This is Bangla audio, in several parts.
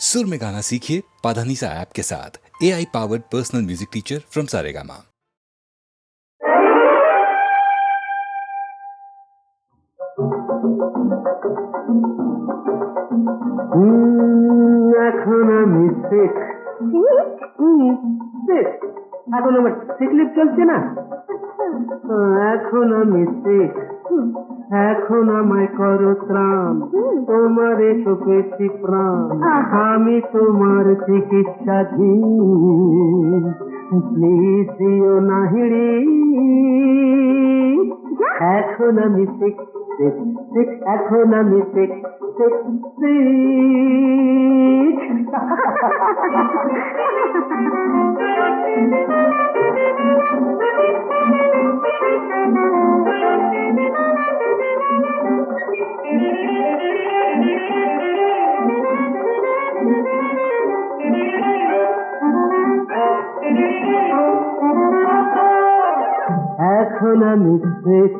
सुर में गाना सीखिए पाधानीसा ऐप के साथ। AI powered personal music teacher from Saregama. এখন আমি শেখ এখন আমার সিকলিপ চলছে না। এখন আমি শেখ, এখন আমায় করো ত্রাণ, তোমার এসো পেয়েছি প্রাণ, আমি তোমার চিকিৎসাধীন, প্লিজ দিও না হিড়ি। এখন আমি শেখ শেখ শেখ, এখন আমি শেখ শেখ এখন আমি শেখ।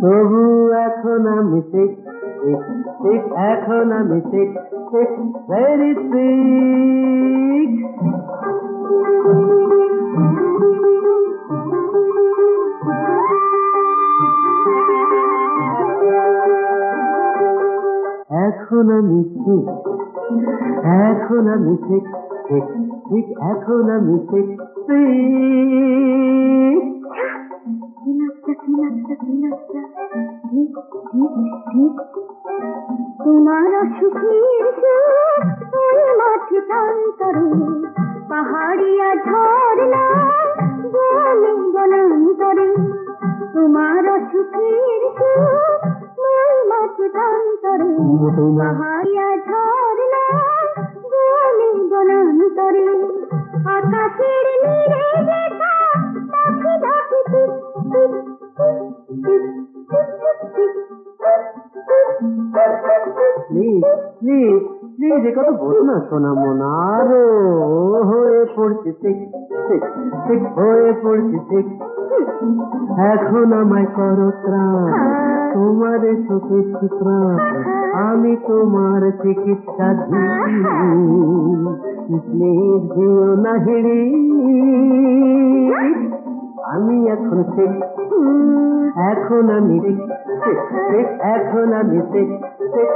তবু এখন আমি শেখ শেখ, এখন আমি শেখ শেখ ভেরি সিক। এখন আমি শেখ, এখন আমি শেখ শেখ শেখ, এখন আমি শেখ তোমার সুখের মাঠে প্রান্তরে পাহাড়িয়া ঝরনা বনে বনান্তরে, তোমার সুখের মাঠে প্রান্তরে পাহাড়িয়া ঝরনা বনে বনান্তরে, আকাশের নীরে দেখা পাখি ডাকে টিপ টিপ টিপ টিপ টিপ। প্লিজ প্লিজ প্লিজ এ কথা বলো না সোনা মনা। আরো হয়ে পড়ছি শেখ শেখ শেখ, হয়ে পড়ছি শেখ। এখন আমায় করো ত্রাণ, তোমার এসো পেয়েছি প্রাণ, আমি তোমার চিকিৎসাধীন, প্লিজ দিও না হিড়ি। আমি এখন শেখ, এখন আমি শেখ শেখ, এখন আমি শেখ শেখ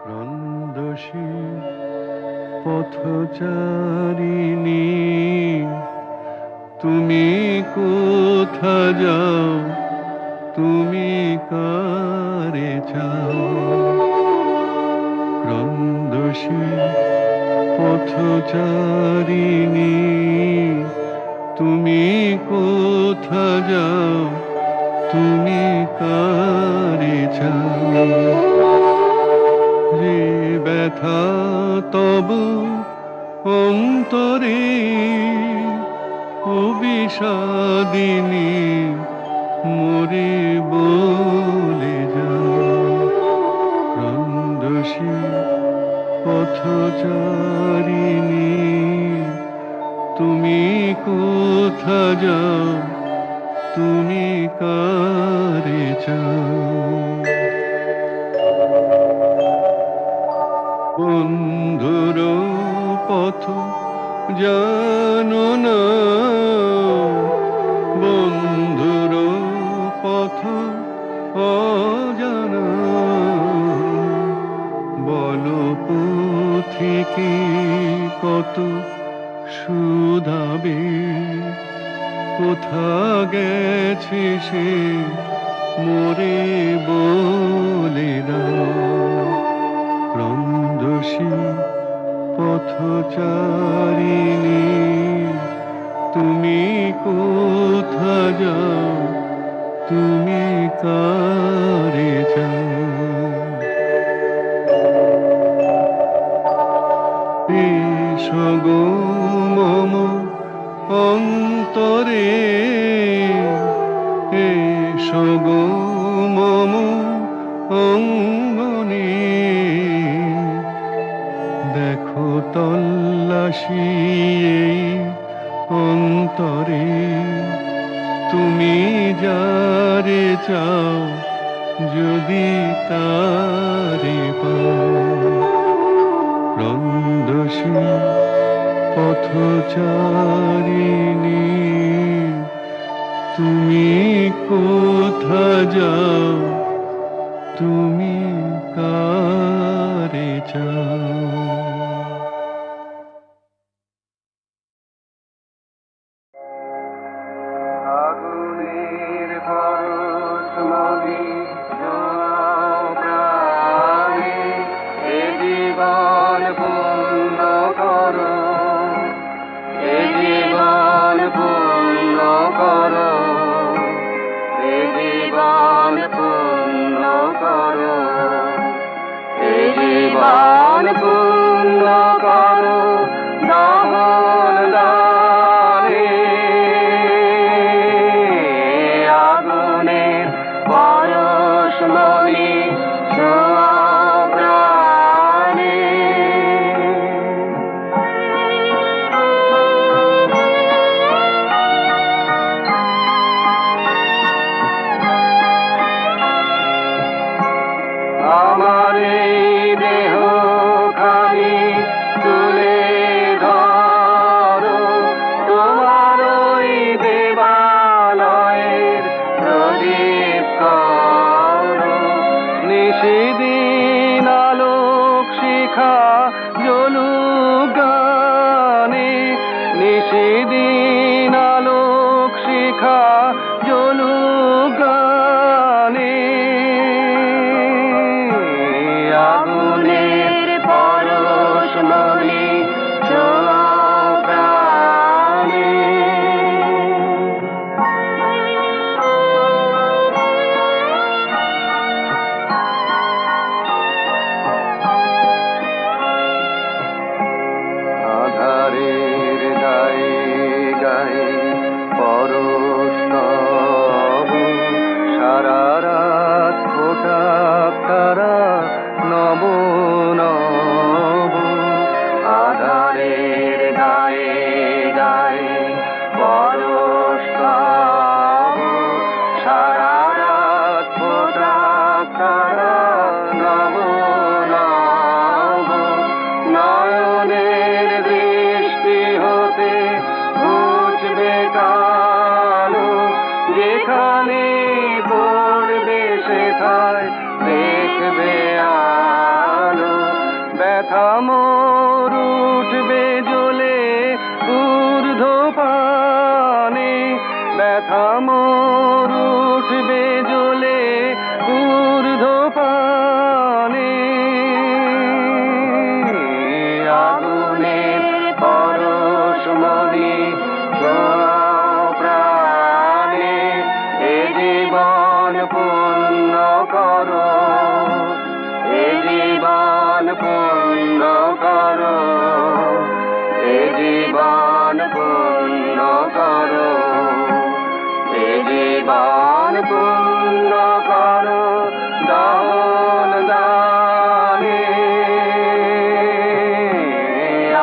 রন্দসী পথচারিণী, তুমি কোথা যাও, তুমি কারে চাও। রন্দসী পথচারিণী, তুমি কোথা যাও, তুমি কারে চাও। যে ব্যথা তব অন্তরে অবিষাদিনী, মরে বলে যাও। রন্দসী পথচারিণী, তুমি কোথা যাও, তুমি কারে চাও। বন্ধুর পথ জানো না, বন্ধুর পথ অজানা, বলো পথিকে কত শুধাবে, কোথা গেছে সে মোরে বলে দাও। রন্দসী পথচারিণী, তুমি কোথা যাও, তুমি কারে যাও। এসো গো মম অন্তরে, এসো গো মম অঙ্গনে, দেখো তল্লাশি এই অন্তরে, তুমি যারে চাও যদি তারে পাও। রন্দসী পথচারিণী, তুমি কোথা যাও, তুমি কারে চাও। আগুনের পরশ মনে জড়াও প্রাণে, এ জীবন পূর্ণ করো, এ জীবন পূর্ণ করো, এ জীবন পূর্ণ করো, এ জীবন পূর্ণ করো দামন দানে। আগুনের পরশ মনে ছোঁয়াও প্রাণে। আমার এই দেহ খানি তুলে ধরো, তোমার ওই দেবালয়ের প্রদীপ করো। নিশিদিন আলোক শিখা জ্বলুক গানে, নিশিদিন আলোক শিখা জ্বলুক গানে। আগুনের পরশ মনে ছোঁয়াও প্রাণে। আধারের গায়ে গায়ে পরশ তব, সারা রাত ফোটাক তারা নব নব। আধারের গায়ে গায়ে পরশ তব, সারা রাত ফোটাক তারা নব নব। নয়নের দৃষ্টি হতে ঘুচবে কালো, যেখানে পড়বে সেথায় দেখবে আলো। ব্যথা মোর উঠবে জ্বলে ঊর্ধ্বপানে, ব্যথা মোর উঠবে জ্বলে ঊর্ধ্বপানে। আগুনের পরশ মনে ছোঁয়াও প্রাণে, এ জীবন পূর্ণ করো, এ জীবন পূর্ণ করো, এ জীবন পূর্ণ করো, এ জীবন পূর্ণ করো দান দানে।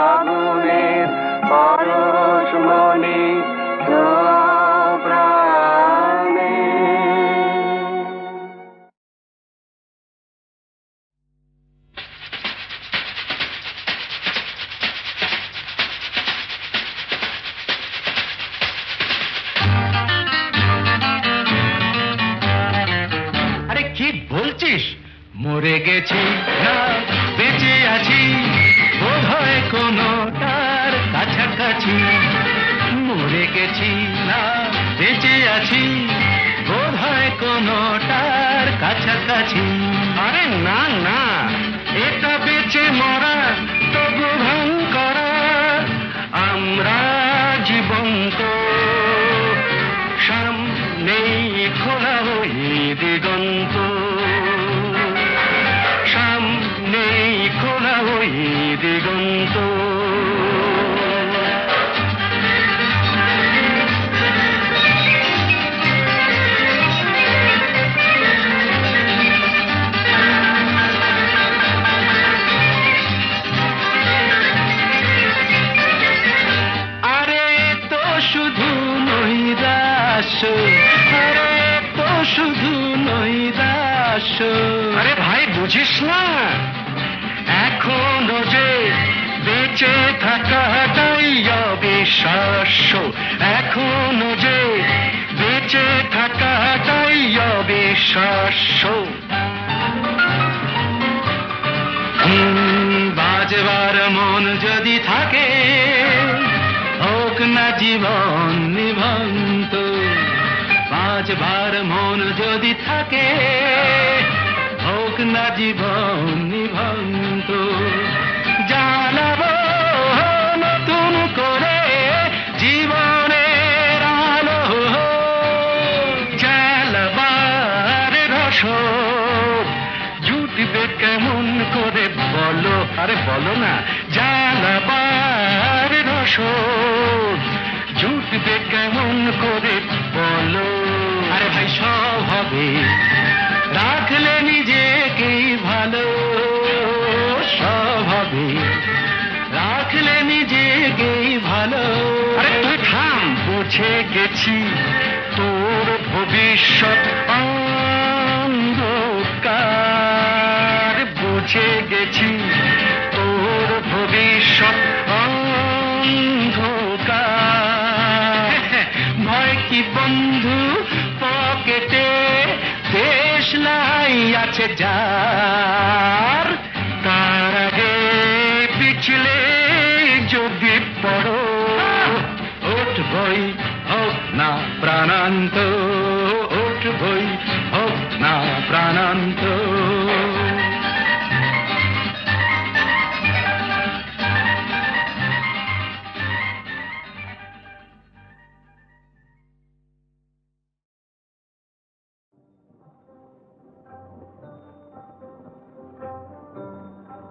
আগুনের পরশ মনে ছোঁয়াও প্রাণে। আরে কি বলছিস? মরে গেছি না বেঁচে আছি, বোধ হয় কোনো তার কাছাকাছি। মরে গেছি না বেঁচে আছি, বোধ হয় কোনো তার কাছাকাছি। আরে না না, এটা বেঁচে মরা তবু ভান করা। আমরা জীবন জীবন্ত, সামনেই খোলা ওই দিগন্ত, সামনেই খোলা ওই দিগন্ত। আরে তো শুধু নৈরাশ্য, আরে তো শুধু নৈরাশ্য। আরে ভাই বুঝিস না, এখনো যে বেঁচে থাকাটাই অবিশ্বাস্য, এখনো যে বেঁচে থাকাটাই অবিশ্বাস্য। বাজবার মন যদি থাকে, হোক না জীবন নিভন্ত, বাজবার মন যদি থাকে, হোক না জীবন নিভন্ত। জ্বালাবো নতুন করে জীবনের আলো, জ্বালাবার রসদ জুটবে কেমন করে বলো, আরে বলো না। জ্বালাবার রসদ জুটবে কেমন করে বলো। আরে ভাই সব হবে, রাখলে নিজেকেই ভালো, সব হবে, রাখলে নিজেকেই ভালো। আরে তুই থাম, বুঝে গেছি তোর ভবিষ্যৎ অন্ধকার, বুঝে গেছি তোর ভবিষ্যৎ অন্ধকার। ভয় কি বন্ধু পকেটে, দেশলাই আছে যার, তার আগে পিছলে যদি পড়ো, উঠবই হোক না প্রাণান্ত, উঠবই হোক না প্রাণান্ত।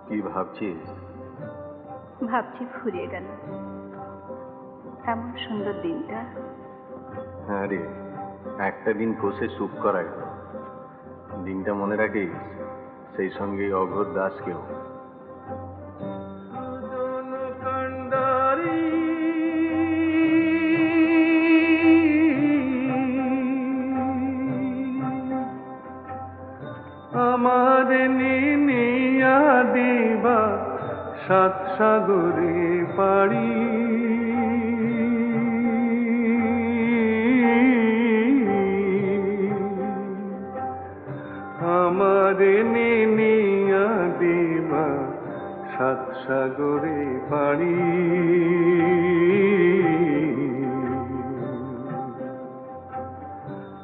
কি ভাবছিস? ভাবছি ফুরিয়ে গেল এমন সুন্দর দিনটা। হ্যাঁ রে, একটা দিন বসে চুপ করা গেল। দিনটা মনে রাখিস, সেই সঙ্গে অঘোর দাসকেও। আমার নিনিয়া দিবা সাত সাগরে পাড়ি, আমার নিনিয়া দিবা সাত সাগরে পাড়ি।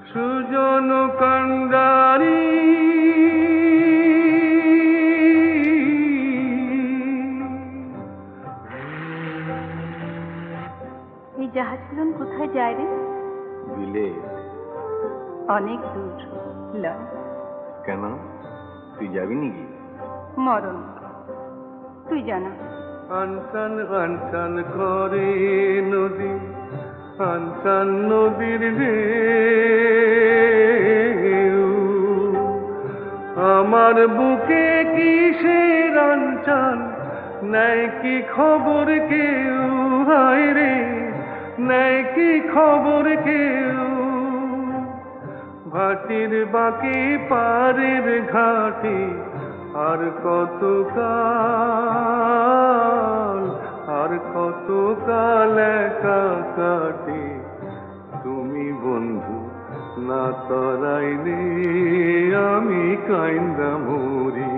সুজন কান্ডারি এই জাহাজগুলো কোথায় যায় রে? বিলে। অনেক দূর লয়। কেন, তুই যাবি নাকি? মরণ, তুই জানা। আনসান আনসান করে নদী, আনসান নদীর ঢেউ, আমার বুকে কিসের আনচান, নাই কি খবর কেউ, হায় রে নাই কি খবর কেউ। ভাটির বাকি পারের ঘাটে আর কত কাল, আর কত কাল একা কাটে, তুমি বন্ধু না তরাইলে আমি কাইন্দা মরি।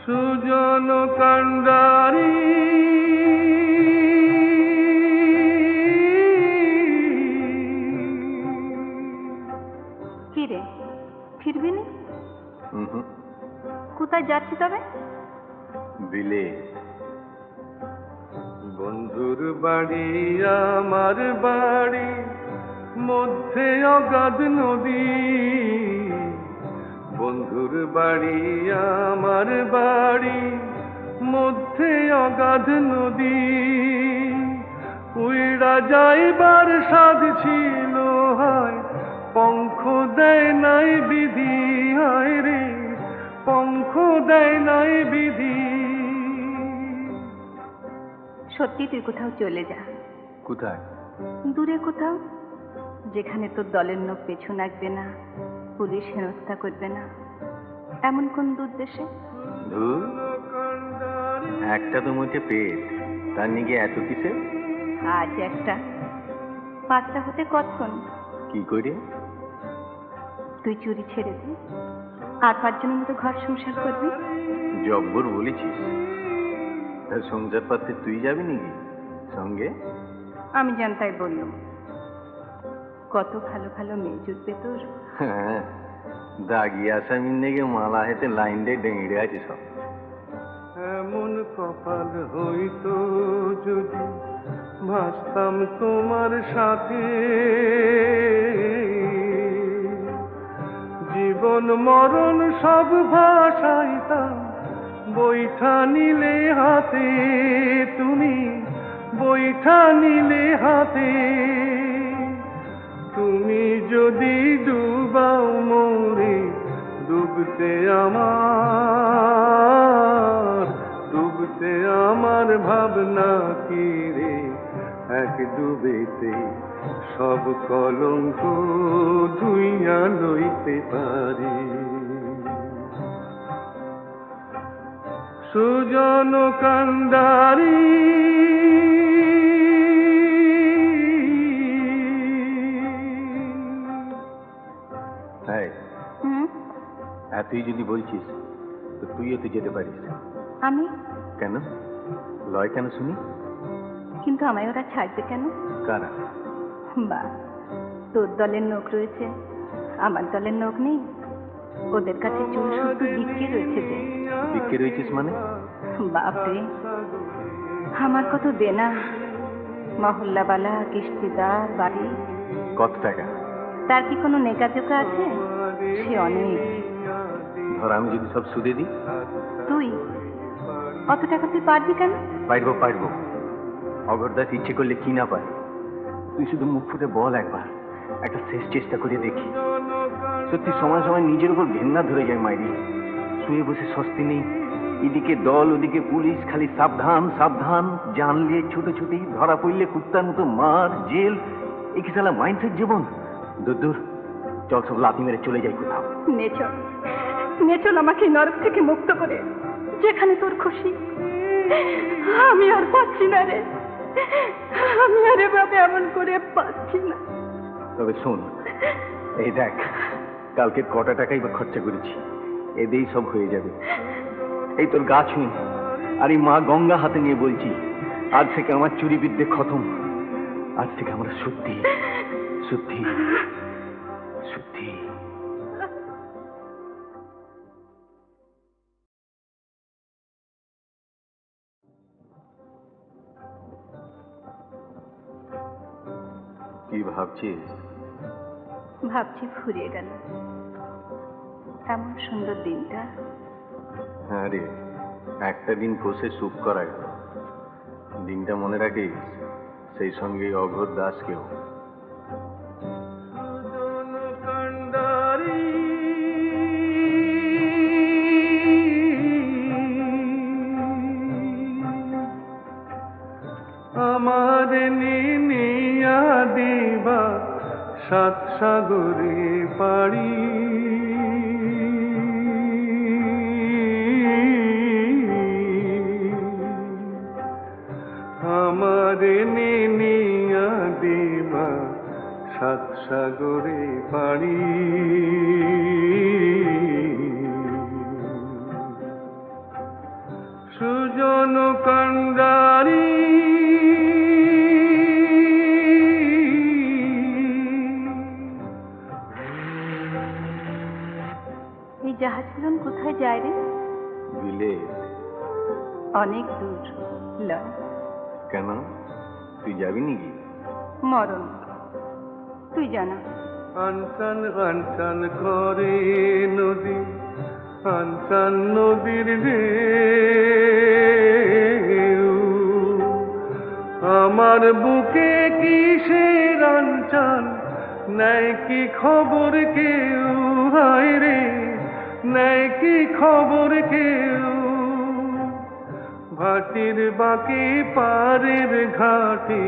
সুজন কান্ডারি কি রে, ফিরবি না? কোথায় যাচ্ছি তবে? বিলে। বন্ধুর বাড়ি আমার বাড়ি, মধ্যে অগাধ নদী। বন্ধুর বাড়ি আমার বাড়ি, মধ্যে অগাধ নদী। উইড়া যাইবার সাধ ছিল হায়, পঙ্খ দেয় নাই বিধি। হায় রে, পঙ্খ দেয় নাই বিধি। সত্যি তুই কোথাও চলে যা, কোথায়? দূরে কোথাও, যেখানে তোর দলের লোক পেছু লাগবে না, পুলিশ হেনস্থা করবে না। এমন কোন দূর দেশে? ধুর, একটা তো মুখে পেট, তার নিগে এত কিসে? আজ একটা, পাঁচটা হতে কতক্ষণ? কি করে? তুই চুরি ছেড়ে দে, আর পাঁচজনের মতো ঘর সংসার করবি। জব্বর বলেছিস। তার সংসার পাতে তুই যাবি নাকি সঙ্গে? আমি জানতাই বললুম, কত ভালো ভালো মেয়ে জুটবে তোর। হ্যাঁ, দাগি আসামির নেগে মালা হেতে লাইন দিয়ে ডেঙড়ে আছে সব। এমন কপাল হইতো যদি ভাসতাম তোমার সাথে, জীবন মরণ সব ভাসাইতাম বৈঠা নিলে হাতে। তুমি বৈঠা নিলে হাতে। তুমি যদি ডুবাও মোরে, ডুবতে আমার ভাবনা কি রে। এক ডুবেতে সব কলঙ্ক ধুইয়া লইতে পারি। সুজন কান্ডারি তুই যদি বলছিস তো তুইও তো যেতে পারিস। আমি কেন? লয় কেন শুনি? কিন্তু আমায় ওরা ছাড়বে কেন? কারা? বা, তোর দলের লোক রয়েছে, আমার দলের লোক নেই। ওদের কাছে চুল শুদ্ধ বিক্রি রয়েছে যে। বিক্রি রয়েছিস মানে? বাপরে, আমার কত দেনা, মহল্লাবালা, কিস্তিদার, বাড়ি। কত টাকা? তার কি কোনো নেকাজোকা আছে? সে অনেক। ধর আমি যদি সব সুদে দিই? তুই অত টাকা তুই পারবি কেন? পারবো। অগরদাস ইচ্ছে করলে কি না পারে। তুই শুধু মুখ ফুটে বল একবার, একটা শেষ চেষ্টা করে দেখি। সত্যি সময় সময় নিজের উপর ঘেন্না ধরে যায় মাইরি। শুয়ে বসে স্বস্তি নেই, এদিকে দল ওদিকে পুলিশ, খালি সাবধান সাবধান। জানলে ছুটোছুটি, ধরা পড়লে কুত্তার মতো মার, জেল। এ কি সালা মাইন্ডসেট জীবন? দূর, চল সব লাথি মেরে চলে যাই কোথাও। নেচল আমাকে নরক থেকে মুক্ত করে, যেখানে তোর খুশি। আমি আর পাচ্ছি না রে, আমি আর এভাবে এমন করে পাচ্ছি না। তবে শোন, এই দেখ, কালকে কটা টাকাই বা খরচা করেছি, এতেই সব হয়ে যাবে। এই তোর গা ছুঁই, আর এই মা গঙ্গা হাতে নিয়ে বলছি, আজ থেকে আমার চুরি বিদ্যে খতম। আজ থেকে আমরা সত্যি সত্যি সত্যি। কি ভাবছিস? ভাবছি ফুরিয়ে গেল এমন সুন্দর দিনটা। হ্যাঁ রে, একটা দিন বসে সুপ করা গেল। দিনটা মনে রাখিস, সেই সঙ্গে অঘোর দাসকেও। আমার নিয়া দিবা সাত সাগরে পাড়ি, আমার নিয়া দিবা সাত সাগরে পাড়ি। সুজন কান্ডারি এই জাহাজগুলো কোথায় যায় রে? বিলে। অনেক দূর লয়, কেন, তুই যাবি নাকি? মরণ তুই জানা। আনসান আনসান করে নদী, আনসান নদীর ঢেউ, আমার বুকে কিসের আনচান, নাই কি খবর কেউ, হায় রে নাই কি খবর কেউ, ভাটির বাকি পারের ঘাটে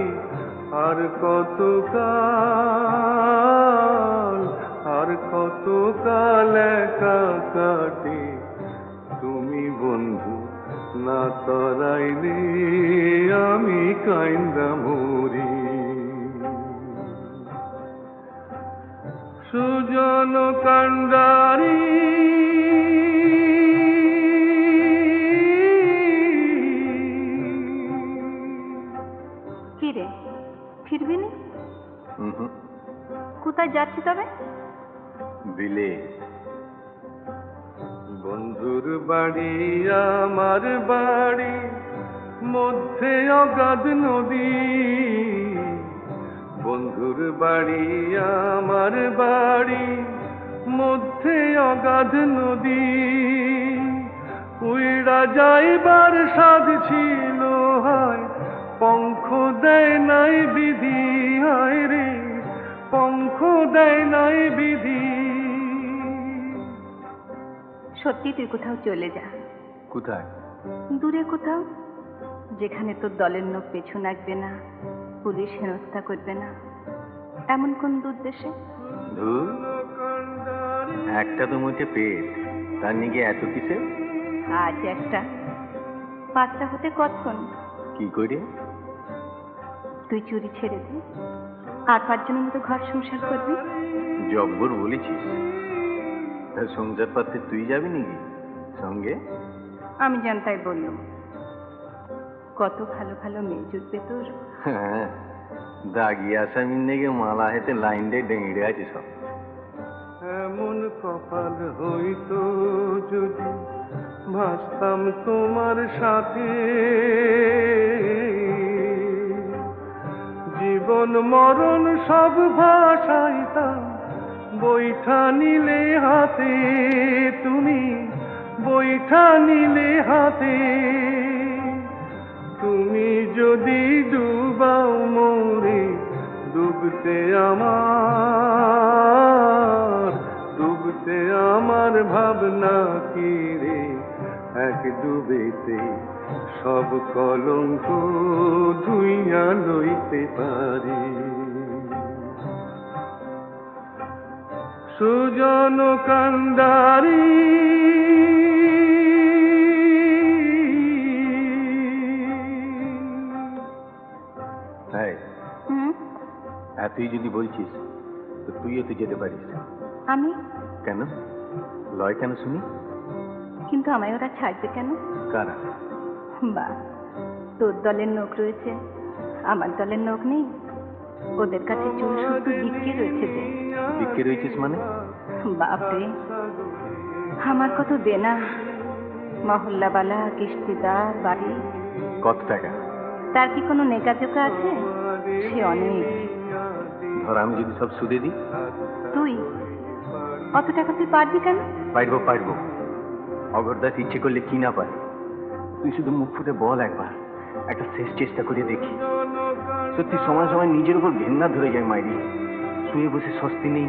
আর কত কাল, আর কত কাল একা কাটে, তুমি বন্ধু না তরাইলে আমি কাইন্দা মরি। সুজন কান্ডারি কি রে, ফিরবি না? হুম, কোথায় যাচ্ছি তবে? বিলে। বন্ধুর বাড়ি আমার বাড়ি, মধ্যে অগাধ নদী, বন্ধুর বাড়ি আমার বাড়ি, মধ্যে অগাধ নদী, উইড়া যাইবার সাধ ছিল হয়, পঙ্খ দেয় নাই বিধি, হায় রে পঙ্খ দেয় নাই বিধি। সত্যি তুই কোথাও চলে যা, কোথায়? দূরে কোথাও, যেখানে তোর দলের লোক পেছু লাগবে না, পুলিশ হেনস্থা করবে না, এমন কোন দূর দেশে। ধুর, একটা তো মুখে পেট, তার নিগে এত কিসে? আজ একটা, 5টা হতে কতক্ষণ? কি করে? তুই চুরি ছেড়ে দে, আর 5 জনের মতো ঘর সংসার করবি। জব্বর বলেছিস। তা সংসার পাতে তুই যাবি নাকি সঙ্গে? আমি জানতাই বললাম, কত ভালো ভালো মেয়ে জুটবে তোর। হ্যাঁ, দাগি আসামির নেগে মালা হেতে লাইন দিয়ে ডেঙড়ে আছে সব। এমন কপাল হইতো যদি ভাসতাম তোমার সাথে, জীবন মরণ সব ভাসাইতাম বৈঠা নিলে হাতে, তুমি বৈঠা নিলে হাতে, তুমি যদি ডুবাও মোরে ডুবতে আমার, ডুবতে আমার ভাবনা কি রে, এক ডুবেতে সব কলঙ্ক ধুইয়া লইতে পারি। সুজন কান্ডারি হ্যাঁ, হুম, তুই যদি বলছিস তো তুইও তো যেতে পারিস। আমি? কেন লয় কেন শুনি? কিন্তু আমায় ওরা ছাড়বে কেন? কারা? বা, তোর দলের লোক রয়েছে, আমার দলের লোক নেই। ওদের কাছে চুল শুধু বিক্রি রয়েছে যে। বিক্রি রয়েছিস মানে? বাপরে, আমার কত দেনা, মহল্লাবালা, কিস্তিদার, বাড়ি। কত টাকা? তার কি কোনো নেকাজোকা আছে? সে অনেক। ধর আমি যদি সব সুদে দিই? তুই অত টাকা তুই পারবি কেন? পারবো পারবো, অগরদাস ইচ্ছে করলে কি না পারে। তুই শুধু মুখ ফুটে বল একবার, একটা শেষ চেষ্টা করে দেখি। সত্যি সময় সময় নিজের উপর ঘেন্না ধরে যায় মাইরি। শুয়ে বসে স্বস্তি নেই,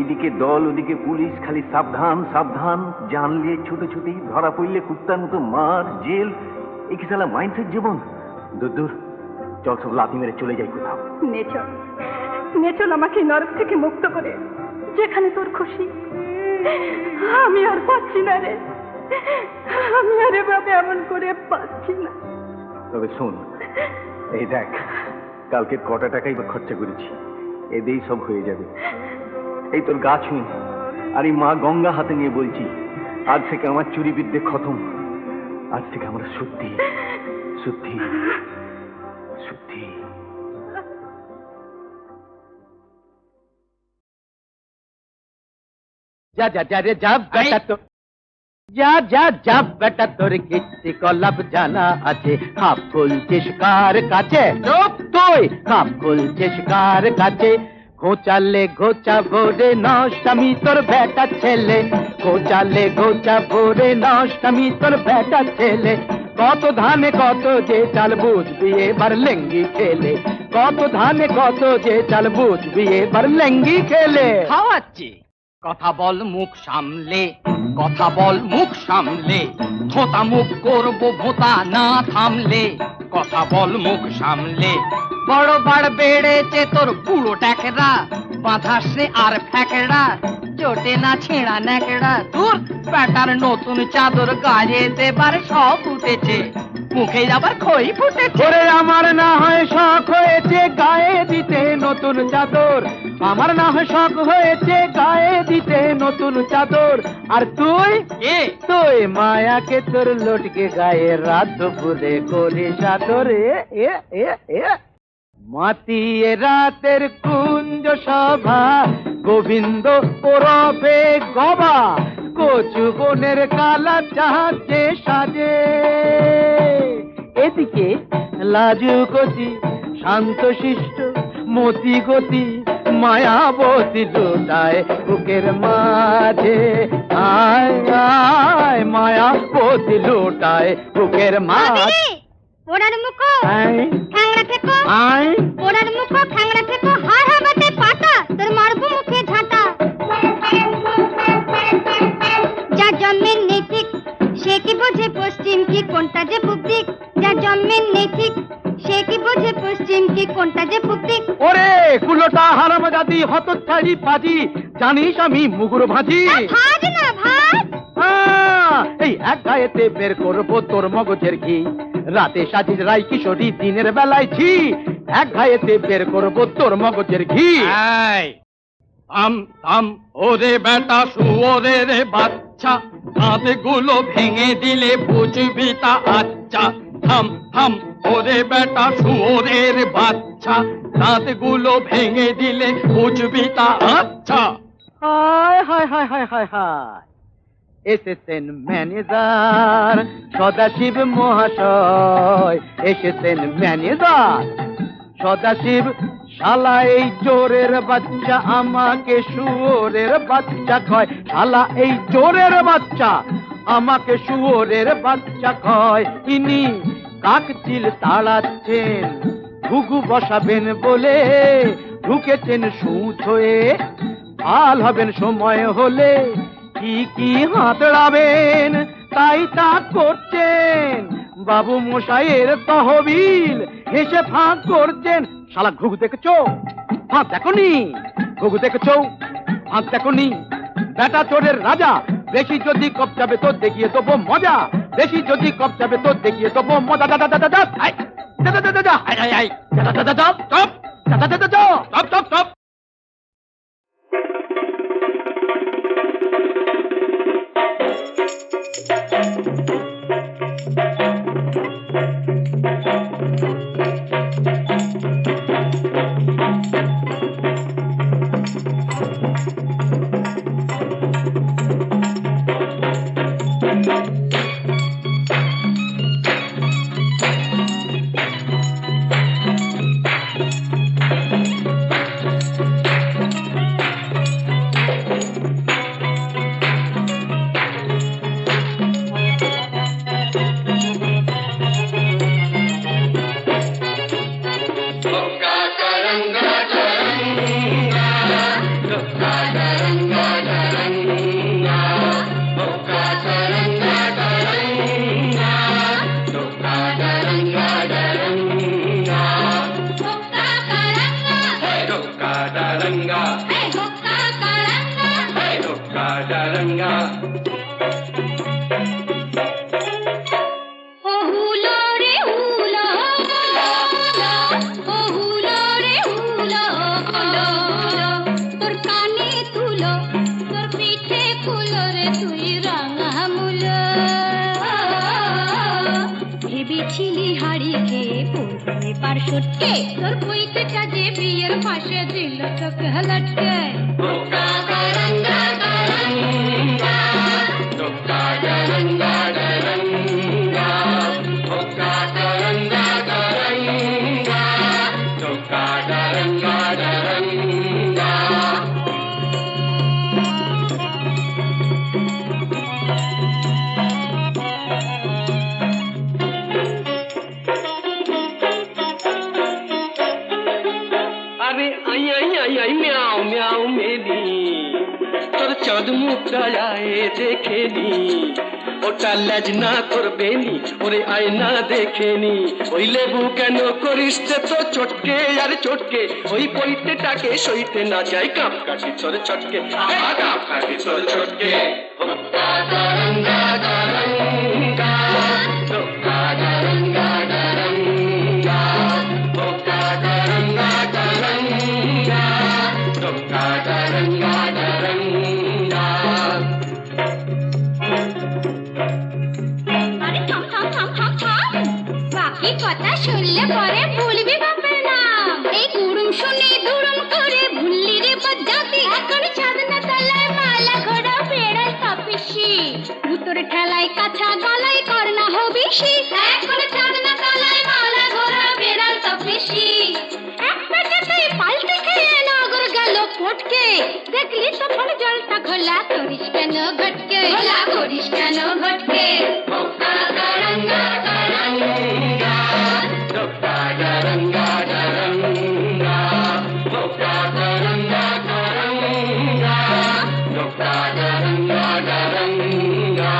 এদিকে দল ওদিকে পুলিশ, খালি সাবধান সাবধান, জানলে ছুটে ধরা পড়লে কুত্তার মতো মার, জেল। এ কি সালা মাইন্ডসেট জীবন? দূর দূর, চল সব লাথি মেরে চলে যাই কোথাও। নেচল, নেচল আমাকে নরক থেকে মুক্ত করে, যেখানে তোর খুশি। আমি আর পাচ্ছি না রে, আমি আর এভাবে এমন করে পাচ্ছি না। তবে শোন, এই দেখ, কালকে কটা টাকাই বা খরচা করেছি, এতেই সব হয়ে যাবে। এই তোর গা ছুঁয়ে আর এই মা গঙ্গা হাতে নিয়ে বলছি, আজ থেকে আমার চুরি বিদ্যে খতম। আজ থেকে আমরা সত্যি সত্যি সত্যি। যা যা যা রে যা, বেটা তো যা যা যা বেটা তোর কীর্তি কলাপ জানা আছে, খাপ খুলছিস কার কাছে? চুপ তুই, খাপ খুলছিস কার কাছে? ঘোচালে ঘোচা ভরে নষ্টামি তোর বেটা ছেলে, ঘোচালে ঘোচা ভরে নষ্টামি তোর বেটা ছেলে। কত ধানে কত যে চাল বুঝবি এবার লেঙ্গি খেলে, কত ধানে কত যে চাল বুঝবি এবার লেঙ্গি খেলে। খাওয়াচ্ছি, কথা বল মুখ সামলে, কথা বল মুখ সামলে, থোতা মুখ করবো ভোতা না থামলে, কথা বল মুখ সামলে। বড় বাড় বেড়েছে তোর পুরো ট্যাকরা, বাঁধাসে আর ফ্যাকড়া, চোটে না ছেঁড়া ন্যাকড়া। তোর প্যাটার নতুন চাদর গায়ে দেবার সব উঠেছে, মুখে আবার খই ফুটেছে। ওরে আমার না হয় শখ হয়েছে গায়ে দিতে নতুন চাদর, আমার না হয় শখ হয়েছে গায়ে দিতে নতুন চাদর। আর তুই তুই মায়াকে তোর লটকে গায়ে রাত ভুলে করিস আদরে। এ এ এ মাতিয়ে রাতের কুঞ্জ সভা, গোবিন্দ ওরফে গবা, কচু বনের কালা চাহাতে সাজে। এদিকে লাজুকতি শান্ত শিষ্ট মতি গতি মায়াবতী লুটায় বুকের মাঝে। আয় আয় মায়াবতী লুটায় বুকের মাঝে। ওড়ার মুখো আয় ঠ্যাংড়া থেকো, আয় ওড়ার মুখো ঠ্যাংড়া থেকো, হার হাবাতে পাটা তোর মারবো মুখে ঝাঁটা। যার জন্মের নেই ঠিক সে কি বোঝে পশ্চিম কি কোনটা যে পূব দিক, যার জন্মের নেই ঠিক সে কি বোঝে পশ্চিম কি কোনটা যে পূব দিক। ওরে কুলোটা হারামজাদি হতচ্ছাড়ি পাজি, জানিস আমি মুগুর ভাজি। ভাজ না ভাজ, এই এক গায়েতে বের করবো তোর মগজের ঘি, রাতে সাজিস রাই কিশোরী দিনের বেলায় ঝি। এক গায়েতে বের করবো তোর মগজের ঘি। থাম থাম ওরে বেটা শুয়োরের বাচ্চা, দাঁত গুলো ভেঙে দিলে বুঝবি তা আচ্ছা। থাম থাম ওরে বেটা শুয়োরের বাচ্চা, দাঁত গুলো ভেঙে দিলে বুঝবি তা আচ্ছা। হায় হায় হায় হায় হায় হায়, এসেছেন ম্যানেজার সদাশিব মহাশয়, এসেছেন ম্যানেজার সদাশিব। শালা এই চোরের বাচ্চা আমাকে শুয়োরের বাচ্চা কয়, শালা এই চোরের বাচ্চা আমাকে শুয়োরের বাচ্চা কয়। ইনি কাকচিল তাড়াচ্ছেন ঘুঘু বসাবেন বলে, ঢুকেছেন সুচ হয়ে, ভাল হবেন সময় হলে। কি কি হাতড়াবেন তাই তা করছেন, বাবু মশাইয়ের তহবিল হেসে ফাঁক করছেন। শালা ঘুঘু দেখেছো? ফাঁক দেখনি? ঘুঘু দেখেছো? ফাঁক দেখনি? বেটা চোরের রাজা, বেশি যদি কপচাবে তো দেখিয়ে দেবো মজা, বেশি যদি কপচাবে তো দেখিয়ে দেবো মজা। দাদা দাদা দাদা দাদা দাদা দাদা দাদা দাদা দাদা টপ দাদা দাদা টপ টপ টপ। তোর কইতে কাজে বিয়ের পাশে দিল তোকে লটকে। তাই মিয়াও মিয়াও মেলি তোর চাঁদ মুখটা আয়ে দেখে নি ওটা লাজ না করবে নি ওরে আয়না দেখে নি ওই লেবু কেন করিস তো চটকে আর চটকে ওই পইতেটাকে সইতে না যায় কাপ কাটি তোর চটকে কাপ কাটি তোর চটকে গারঙ্গা গারঙ্গা গারঙ্গা গারঙ্গা গারঙ্গা গারঙ্গা গারঙ্গা গারঙ্গা আরে থাম থাম থাম থাম থাম বাকি কথা শুনলে পরে ভুলবি বাপের নাম এই গুরুম শুনে দুরুম করে ভুললি রে বজ্জাতি এখন ছাদনা তলায় মালা ঘোড়া বেড়াল তপিসি ভূতর ঠেলায় কাছা গলায় করনা হবিসি এখন ছাদনা তলায় মালা ঘোড়া বেড়াল তপিসি এক পেটেতেই পাল্টে খেয়ে নগর গেল ফটকে দেখলি তখন জলটা ঘোলা করিস কেন ঘটকে ঘোলা করিস কেন ঘটকে গারঙ্গা গারঙ্গা গারঙ্গা গারঙ্গা গারঙ্গা গারঙ্গা গারঙ্গা গারঙ্গা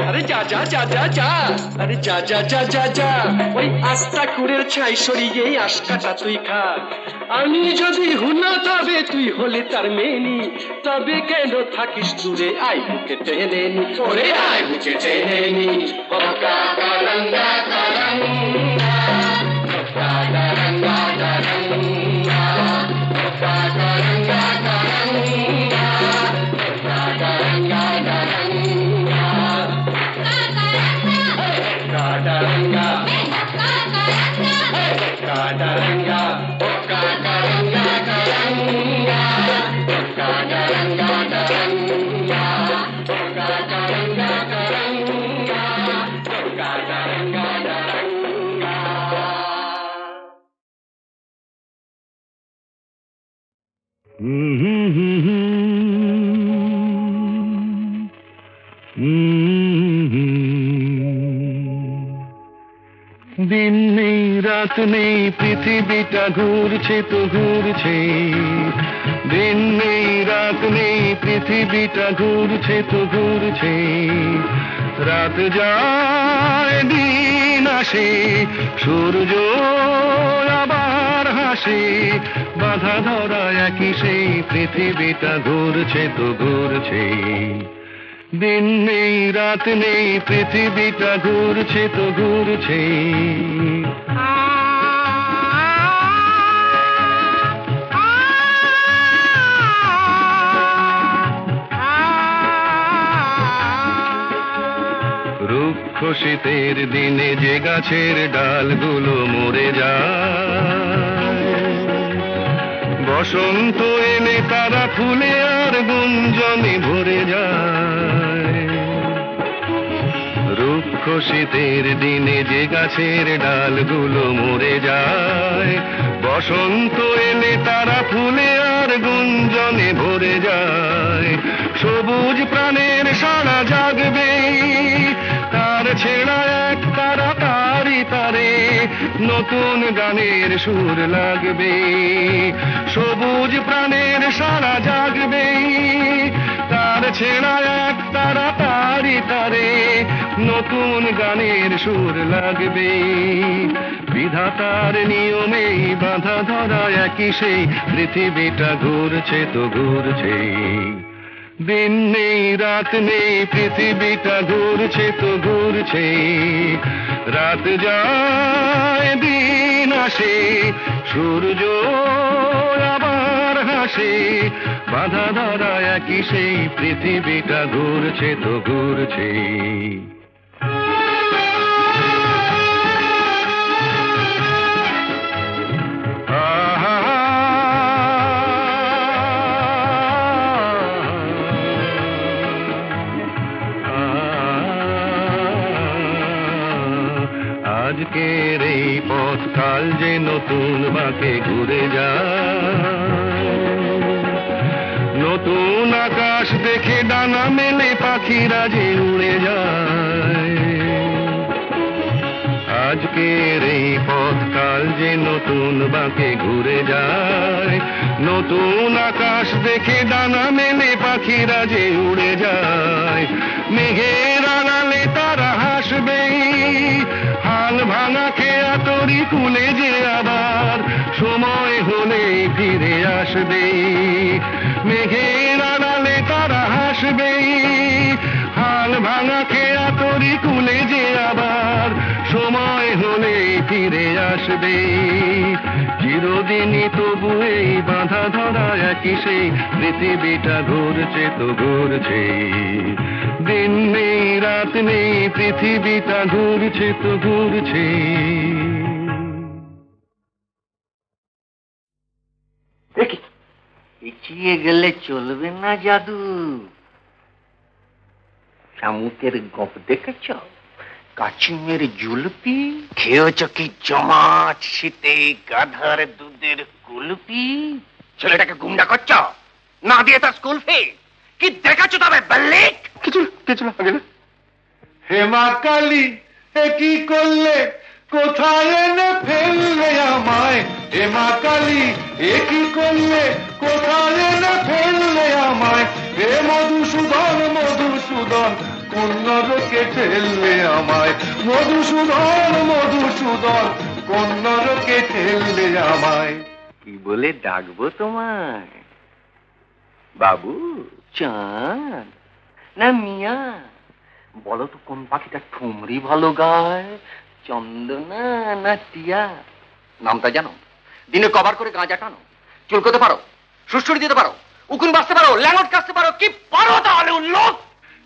আরে যা যা যা যা যা আরে যা যা যা যা যা ওই আস্তা কুড়ের ছাই সরিয়ে আশকাটা তুই খা আমি যদি হুনা তবে তুই হলে তার মেনি তবে কেন থাকিস দূরে আই বুকে টেনে নি ওরে আই বুকে টেনে নি গারঙ্গা গারঙ্গা গারঙ্গা গারঙ্গা গারঙ্গা গারঙ্গা গারঙ্গা গারঙ্গা Kadaranga, Kadaranga, Kadaranga, Kadaranga, Kadaranga, Kadaranga, Kadaranga, Kadaranga, দিন নেই রাত নেই পৃথিবীটা ঘুরছে তো ঘুরছে দিন নেই রাত নেই পৃথিবীটা ঘুরছে তো ঘুরছে রাত যায় দিন আসে সূর্য আবার হাসে বাধা ধরা একই সেই পৃথিবীটা ঘুরছে তো ঘুরছে দিন নেই রাত নেই পৃথিবীটা ঘুরছে তো ঘুরছে রুক্ষ শীতের দিনে যে গাছের ডালগুলো মরে যায় বসন্ত এলে তারা ফুলে আর গুঞ্জনে ভরে যায় রুক্ষ শীতের দিনে যে গাছের ডালগুলো মরে যায় বসন্ত এলে তারা ফুলে আর গুঞ্জনে ভরে যায় সবুজ প্রাণের সারা জাগবে তার ছেঁড়া এক তারা তারি তারে নতুন গানের সুর লাগবে সবুজ প্রাণের সারা জাগবে তার ছেঁড়া এক তারা তারি তারে নতুন গানের সুর লাগবে বিধাতার নিয়মেই বাধা ধরা একই সেই পৃথিবীটা ঘুরছে তো ঘুরছে দিন নেই রাত নেই পৃথিবীটা ঘুরছে তো ঘুরছে রাত যায় দিন আসে সূর্য আবার হাসে বাধা ধরা একই সেই পৃথিবীটা ঘুরছে তো ঘুরছে আজকের এই পথ কাল যে নতুন বাঁকে ঘুরে যায় নতুন আকাশ দেখে ডানা মেলে পাখিরা যে উড়ে যায় আজকের এই পথ কাল যে নতুন বাঁকে ঘুরে যায়, নতুন আকাশ দেখে ডানা মেলে পাখিরা যে উড়ে যায়, মেঘের আড়ালে তারা হাসবেই, হাল ভাঙা খেয়া তরি কুলে যে আবার সময় হলে ফিরে আসবে, মেঘের আড়ালে তারা হাসবেই, হাল ভাঙা খেয়া তরি কুলে যে আবার সময় হলে ফিরে আসবে, চিরদিনই তবু এই বাঁধা ধরা একই সেই পৃথিবীটা ঘুরছে তো ঘুরছে, দিন নেই রাত নেই পৃথিবীটা ঘুরছে তো ঘুরছে। পিছিয়ে গেলে চলবে না জাদু। শামুকের গপ দেখেছ? কাচিমের জুলপি খেয়েছ কি জমাট শীতে গাধার দুধের কুলপি? ছেলেটাকে গুন্ডা করছ, না দিয়ে তার স্কুল ফি কি দেখাচ্ছ? তবে বাল্লিক কিছু না গেলে। হেমা কালী এ কি করলে, কোথায় এনে ফেললে আমায়? হেমা কালী এ কি করলে, কোথায় এনে ফেললে আমায়? হে মধুসূদন মধুসূদন কোন নরকে ঠেললে আমায়? মধুসূদন মধুসূদন কোন নরকে ঠেললে আমায়? কি বলে ডাকবো তোমায়? বাবু, চাঁদ না মিয়া? বলো তো কোন পাখিটা ঠুমরি ভালো গায়, চন্দনা না টিয়া? নামটা জানো? দিনে কভার করে গাঁজা টানো, চুলকোতে পারো, সুড়সুড়ি দিতে পারো, উকুন বাঁচতে পারো, ল্যাঙ্গট কাটতে পারো, কি পারো তাহলে উল্লোক?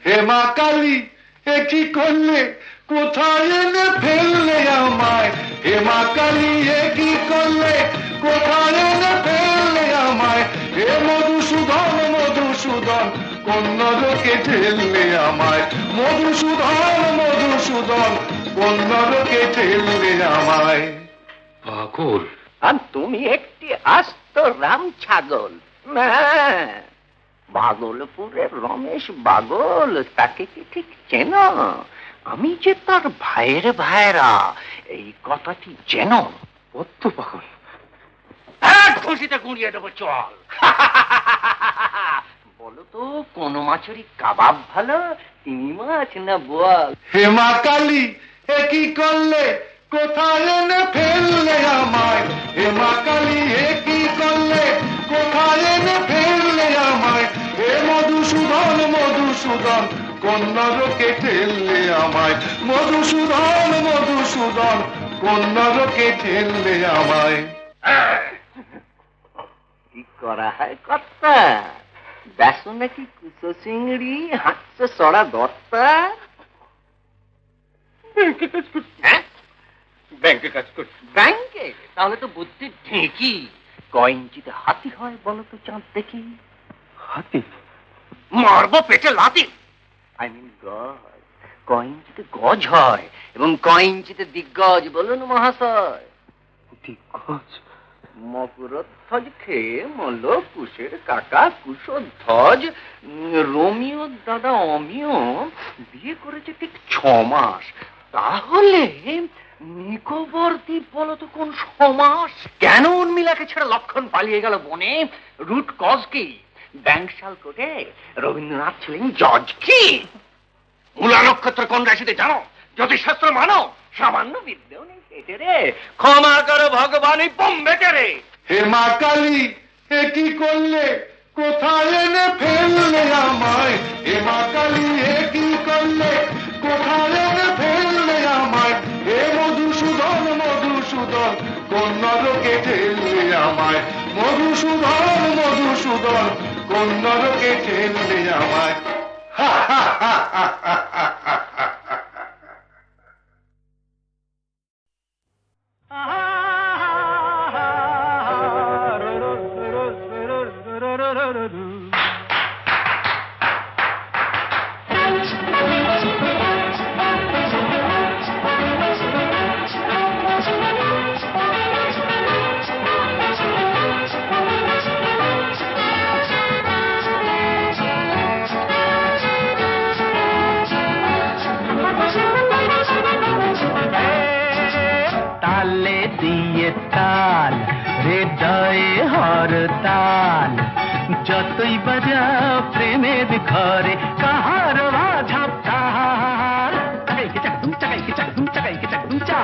হেমা কালী এ কি করলে, কোথায় এনে ফেললে আমায়? হেমা কালী এ কি করলে, কোথায় এনে ফেললে আমায়? হে মধুসূদন মধুসূদন কোন নরকে ঠেললে আমায়? মধুসূদন মধুসূদন কোন নরকে ঠেললে আমায়? পাগল। আর তুমি একটি আস্ত রাম ছাগল। ভাগলপুরের রমেশ বাগল, তাকে কি ঠিক চেনো? আমি যে তার ভাইয়ের ভাইরা, এই কথাটি চেনো? কত পাগল! খুশিতে গুঁড়িয়ে দেবো, চল। বলো তো কোন মাছেরই কাবাব ভালো, চিংড়ি মাছ না বোয়াল? হেমা কালী এ কি করলে, কোথায় এনে ফেললে আমায়? হেমা কালী এ কি করলে, কোথায় এনে ফেললে আমায়? হে মধুসূদন মধুসূদন কোন নরকে ঠেললে আমায়? মধুসূদন মধুসূদন কোন নরকে ঠেললে আমায়? কি করা হয় কর্তা? বেসো নাকি কুচো চিংড়ি, হাঁটছে সরা দত্তা? ব্যাংকে কাজ করছি। ব্যাংকে? তাহলে তো বুদ্ধি ঢেঁকি। কয় ইঞ্চিতে হাতি হয় বলো তো চাঁদ দেখি? হাতি? মারবো পেটে লাথি। আই মিন গজ। কয় ইঞ্চিতে গজ হয় এবং কয় ইঞ্চিতে দিগ্গজ বলুন মহাশয়? দিগ্গজ? মকরধ্বজ খেয়ে মল কুশের কাকা কুশধ্বজ রোমিও দাদা অমিয় বিয়ে করেছে ঠিক 6 মাস। তাহলে নিকোবর দ্বীপ বলো তো কোন সমাস? কেন উর্মিলাকে ছেড়ে লক্ষণ পালিয়ে গেল বনে? রুট কজ কি? ব্যাংকশাল কোর্টে রবীন্দ্রনাথ ছিলেন জজ কি? মূলা নক্ষত্র কোন রাশিতে জানো? জ্যোতিষশাস্ত্র মানো? সামান্য বিদ্যেও নেই পেটে রে। ক্ষমা করো ভগবানই বোম্বেটে রে। হেমা কালী এ কি করলে, কোথায় এনে ফেললে আমায়? হেমা কালী এ কি করলে, কোথায় এনে ফেললে আমায়? হে মধুসূদন মধুসূদন কোন নরকে ঠেললে আমায়? মধুসূদন মধুসূদন কোন নরকে ঠেললে আমায়? হা হা হা হা হা হা হা। তালে দিয়ে তাল, হৃদয়ে হরতাল। যতই বাজাও প্রেমের ঘরে কাহার বাঝাব তাল। চাকাইকে চাকদুম চাকাইকে চাকদুম চাকাইকে চাকদুম চা।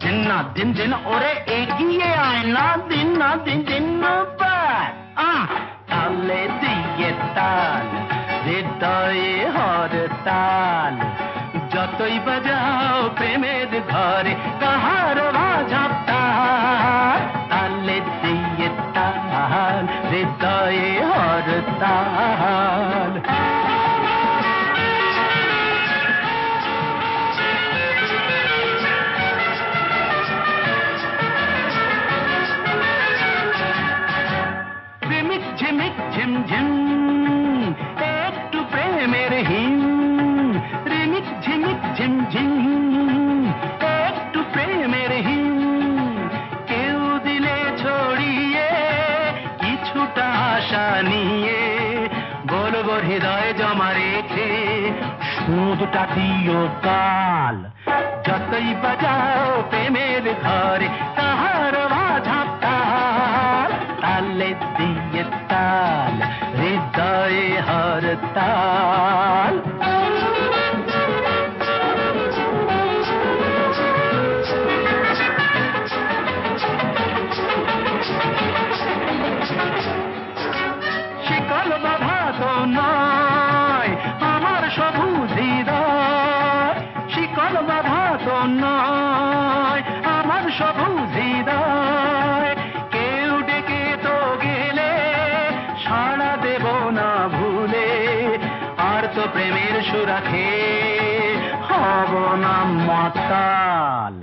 দিন না দিন দিন ওরে এগিয়ে আয় না দিন না দিন দিন বাদ। তালে দিয়ে তাল, হৃদয়ে হরতাল। যতই বাজাও প্রেমের ঘরে কাহার বাজাব তাল। তালে দিয়ে তাল, হৃদয়ে হরতাল। রিমিক ঝিমিক ঝিমঝিম একটু প্রেমের হিম। রিমিক ঝিমিক ঝিমঝিম একটু প্রেমের হিম। কেউ দিলে ছড়িয়ে কিছুটা আশা নিয়ে, বলবো হৃদয় জমা রেখে সুদটা দিও কাল। যতই বাজাও প্রেমের ঘরে তাহার বাঝাব তাল। তালে দিয়ে তাল, হৃদয়ে হরতাল। শিকল বাধা তো নয় আমার সবুজ হৃদয়। শিকল বাধা তো নয় আমার সবুজ হৃদয়। কেউ ডেকে তো গেলে সাড়া দেব না ভুলে। আর তো প্রেমের সুরাখে হব না মাতাল।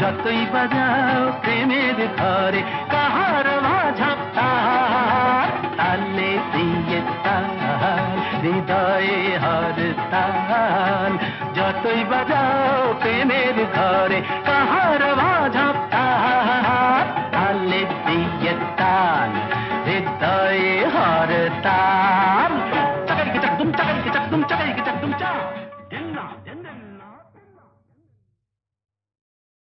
যতই বাজাও প্রেমের ঘরে কাহার বাঝাব তাল। তালে দিয়ে তাল, হৃদয়ে হরতাল। যতই বাজাও প্রেমের ঘরে কাহার বাঝাব তাল। তালে দিয়ে তাল, হৃদয়ে হরতাল।